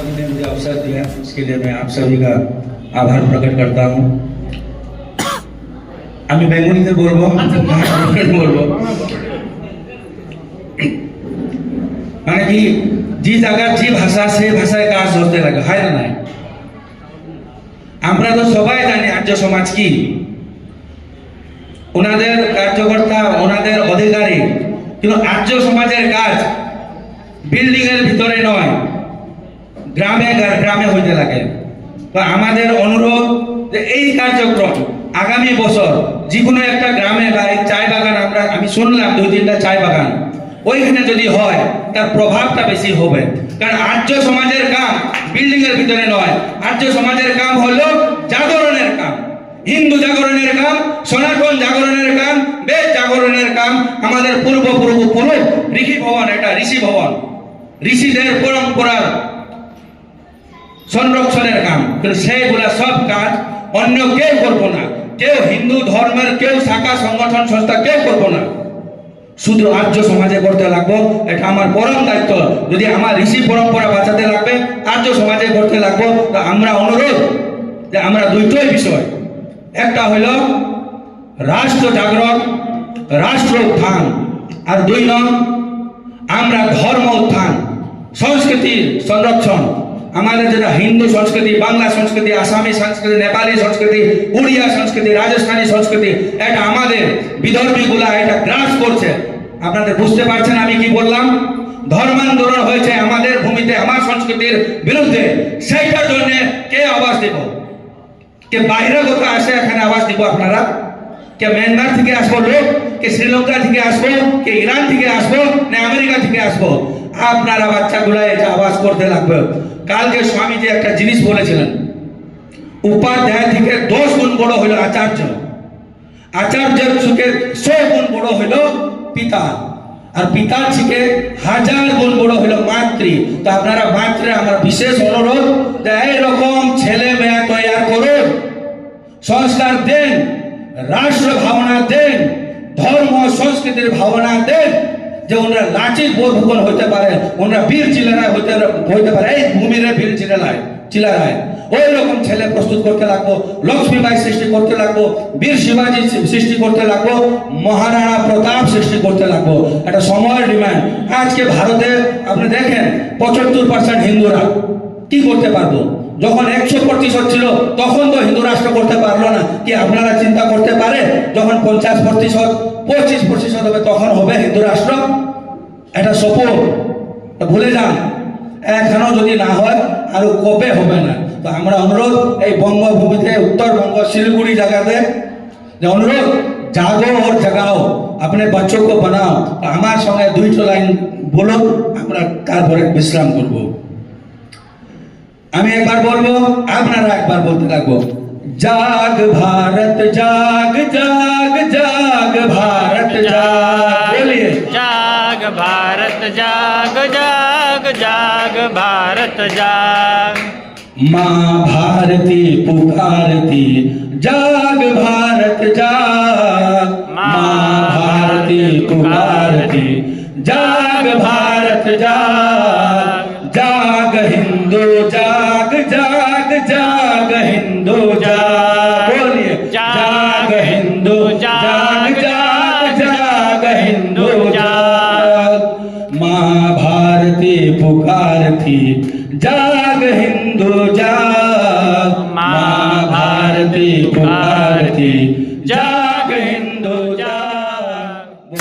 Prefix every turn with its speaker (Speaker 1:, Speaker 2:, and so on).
Speaker 1: जी ने मुझे अवसर दिया, इसके लिए मैं आप सभी का आभार प्रकट करता हूँ। আমি বেঙ্গলিতে বলবো, বলবো মানে কি যে জায়গার যে ভাষা সেই ভাষায় কাজ ধরতে লাগে, হয় না? নাই আমরা তো সবাই জানি আর্য সমাজ কি, ওনাদের কার্যকর্তা, ওনাদের অধিকারী, কিন্তু আর্য সমাজের কাজ বিল্ডিং এর ভিতরে নয়, গ্রামে গ্রামে হইতে লাগে। তো আমাদের অনুরোধ যে এই কার্যক্রম আগামী বছর যে কোনো একটা গ্রামে বা এই চায় বাগান, আমি শুনলাম 2-3টা চায় বাগান, ওইখানে যদি হয় তার প্রভাবটা বেশি হবে। কারণ আর্য সমাজের কাম বিল্ডিং এর ভিতরে নয়, আর্য সমাজের কাম হলো জাগরণের কাম, হিন্দু জাগরণের কাম, সনাতন জাগরণের কাম, বেদ জাগরণের কাম। আমাদের পূর্বপুরুষ ঋষি ভবন, এটা ঋষি ভবন, ঋষিদের পরম্পরার সংরক্ষণের কাম। কিন্তু সেইগুলা সব কাজ অন্য কেউ করবো না, কেউ হিন্দু ধর্মের কেউ শাখা সংগঠন সংস্থা কেউ করবো না, শুধু আর্য সমাজে করতে লাগবো। এটা আমার পরম দায়িত্ব। যদি আমার ঋষি পরম্পরা বাঁচাতে লাগবে, আর্য সমাজে করতে লাগবো, তো আমরা অনুরোধ যে আমরা দুইটাই বিষয়, একটা হইল রাষ্ট্র জাগরণ, রাষ্ট্র উত্থান, আর 2 নং আমরা ধর্ম উত্থান, সংস্কৃতির সংরক্ষণ। আমাদের যেটা হিন্দু সংস্কৃতি, বাংলা সংস্কৃতি, আসামি সংস্কৃতি, নেপালি সংস্কৃতি, উড়িয়া সংস্কৃতি, রাজস্থানী সংস্কৃতি, এটা আমাদের বিদর্ভীগুলা এটা গ্রাস করছে। আপনাদের বুঝতে পারছেন আমি কি বললাম? ধর্মান্দোলন হয়েছে আমাদের ভূমিতে, আমার সংস্কৃতির বিরুদ্ধে। সেইটার জন্য কে আওয়াজ দেব? কে বাইরে কোথাও আসে এখানে আওয়াজ দিব? আপনারা কে মিয়ানমার থেকে আসবো লোক, কে শ্রীলঙ্কা থেকে আসবো, কে ইরান থেকে আসবো, না আমেরিকা থেকে আসবো? আপনারা বাচ্চাগুলা এটা আওয়াজ করতে লাগবে। কালকে স্বামীজি একটা জিনিস বলেছিলেন, উপাধ্যায় থেকে 10 গুণ বড় হইল আচার্য, আচার্যের থেকে 100 গুণ বড় হইল পিতা, আর পিতার থেকে 1000 গুণ বড় হইল মাতৃ। তো আপনারা মাতৃ আমার বিশেষ অনুরোধ যে এইরকম ছেলে মেয়ে তৈরি করুন, সংস্কার দেন, রাষ্ট্র ভাবনা দেন, ধর্ম সংস্কৃতির ভাবনা দেন, যে ওনারা লাচিত বোধন হইতে পারে, ওনারা বীর চিলারায় হইতে পারে, এই ভূমির বীর চিলারায় ওই রকম ছেলে প্রস্তুত করতে লাগবো, লক্ষ্মীবাই সৃষ্টি করতে লাগবো, বীর শিবাজি সৃষ্টি করতে লাগবো, মহারাণা প্রতাপ সৃষ্টি করতে লাগবো। এটা সময়ের ডিমান্ড। আজকে ভারতে আপনি দেখেন 75% হিন্দুরা কি করতে পারবো? যখন 100% ছিল তখন তো হিন্দু রাষ্ট্র করতে পারলো না। কি আপনারা চিন্তা করতে পারে যখন 50%, 25% হবে তখন হবে হিন্দু রাষ্ট্র? এটা স্বপ্ন, ভুলে যান। এখনো যদি না হয় আর কবে হবে না। তো আমরা অনুরোধ এই বঙ্গভূমিতে, উত্তরবঙ্গ শিলিগুড়ি জায়গাতে যে অনুরোধ, জাগো और जगाओ, अपने बच्चों को बनाओ। আমার সঙ্গে 2টা লাইন বলো, আমরা তারপরে বিশ্রাম করব। আমি একবার বলবো, আপনারা একবার বলতে লাগবো, জাগ ভারত জাগ, জাগ জাগ ভারত জাগ। বলিए
Speaker 2: जाग भारत जाग, जाग जाग भारत जाग।
Speaker 1: माँ भारती पुकारती, जाग भारत जाग। माँ भारती पुकारती, जाग भारत जाग। जाग हिंदू जाग, जाग जाग हिंदू जाग। बोलिए जाग हिंदू जाग, जाग जाग हिंदू जाग। माँ भारती पुकारती, जाग हिंदू जाग। माँ भारती पुकारती, जाग हिंदू जाग।